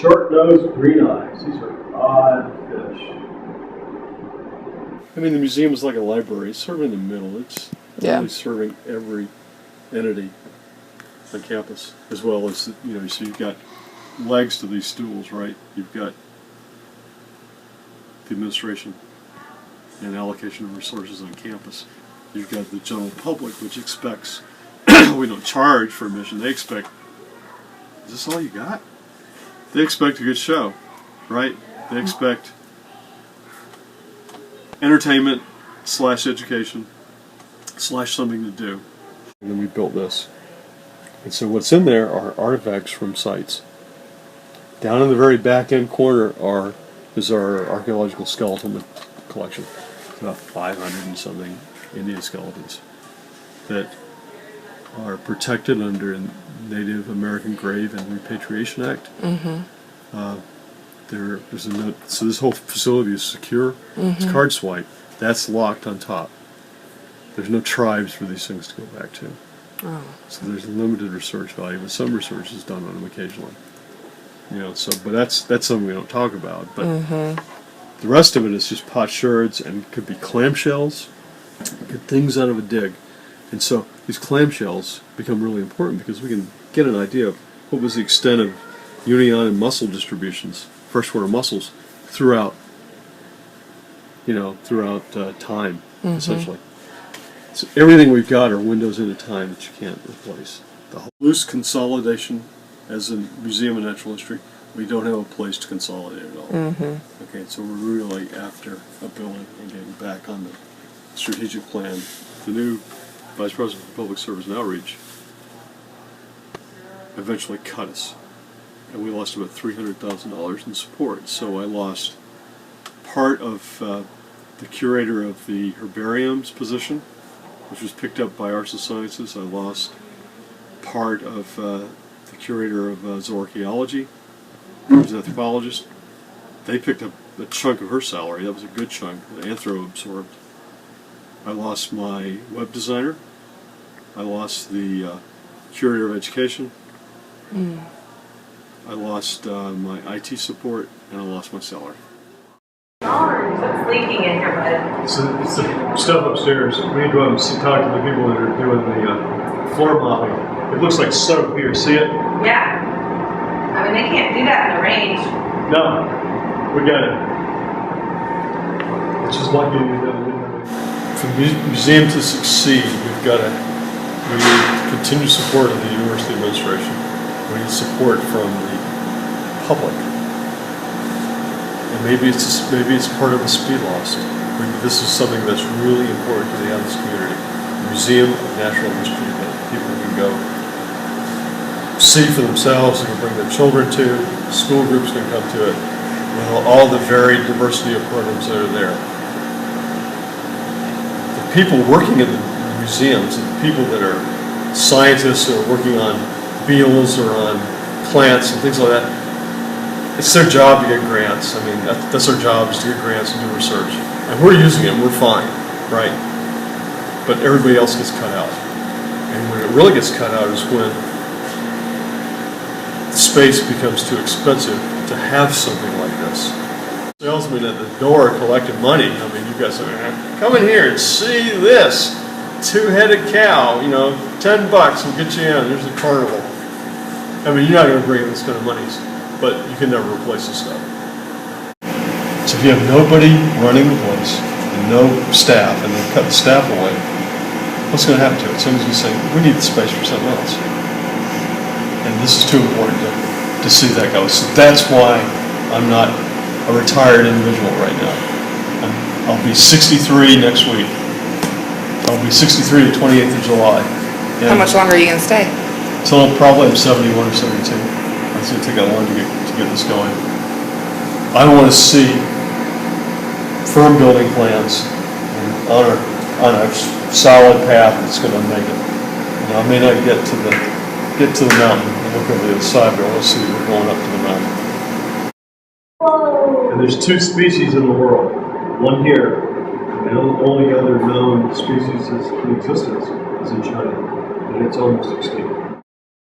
Short-nosed green eyes. These are odd fish. I mean, the museum is like a library. It's sort of in the middle. It's really serving every entity on campus, as well as, so you've got legs to these stools, right? You've got the administration and allocation of resources on campus. You've got the general public, which expects, we don't charge for admission, they expect, is this all you got? They expect a good show, right? They expect entertainment / education / something to do. And then we built this. And so what's in there are artifacts from sites. Down in the very back end corner is our archaeological skeleton collection. It's about 500 and something Indian skeletons that are protected under Native American Grave and Repatriation Act. There's a note, so this whole facility is secure. It's card swipe. That's locked on top. There's no tribes for these things to go back to. So there's limited research value, but some research is done on them occasionally. But that's something we don't talk about. But the rest of it is just potsherds, and could be clamshells, get things out of a dig. And so these clamshells become really important because we can get an idea of what was the extent of union and mussel distributions, freshwater mussels, throughout time, essentially. So everything we've got are windows into time that you can't replace. The whole loose consolidation, as a museum of natural history, we don't have a place to consolidate it all. Okay, so we're really after a building and getting back on the strategic plan. The new Vice President for Public Service and Outreach eventually cut us, and we lost about $300,000 in support. So I lost part of the curator of the herbarium's position, which was picked up by Arts and Sciences. I lost part of the curator of zooarchaeology, who was an anthropologist. They picked up a chunk of her salary. That was a good chunk. The Anthro absorbed. I lost my web designer. I lost the curator of education. I lost my IT support, and I lost my salary. What's leaking in here, bud? It's the stuff upstairs. We need to go and talk to the people that are doing the floor mopping. It looks like soap here. See it? Yeah. I mean, they can't do that in the range. No, we got it. It's just lucky that we didn't. For the museum to succeed, we need continued support of the university administration. We need support from the public. And maybe it's part of the speed lost. This is something that's really important to the Adams community. A museum of natural history that people can go see for themselves, they can bring their children to, school groups can come to it, with all the varied diversity of programs that are there. The people working in the museums, and the people that are scientists who are working on beetles or on plants and things like that, it's their job to get grants. I mean, that's our job, is to get grants and do research. And we're using it, we're fine, right? But everybody else gets cut out. And when it really gets cut out is when the space becomes too expensive to have something like this. Salesmen at the door collecting money. I mean, you guys are, come in here and see this. Two-headed cow, $10 will get you in. There's the carnival. I mean, you're not going to bring in this kind of money, but you can never replace this stuff. So if you have nobody running the place, and no staff, and they cut the staff away, what's going to happen to it? Someone's going to say, we need the space for something else. And this is too important to see that go. So that's why I'm not a retired individual right now. I'll be 63 next week. I'll be 63 the 28th of July. How much longer are you going to stay? Until probably I'm 71 or 72. It's going to take that long to get this going. I want to see firm building plans and on a solid path that's going to make it. I may not get to the mountain and look over the other side, but I want to see we're going up to the mountain. And there's 2 species in the world. One here. The only other known species in existence is in China, and it's almost extinct.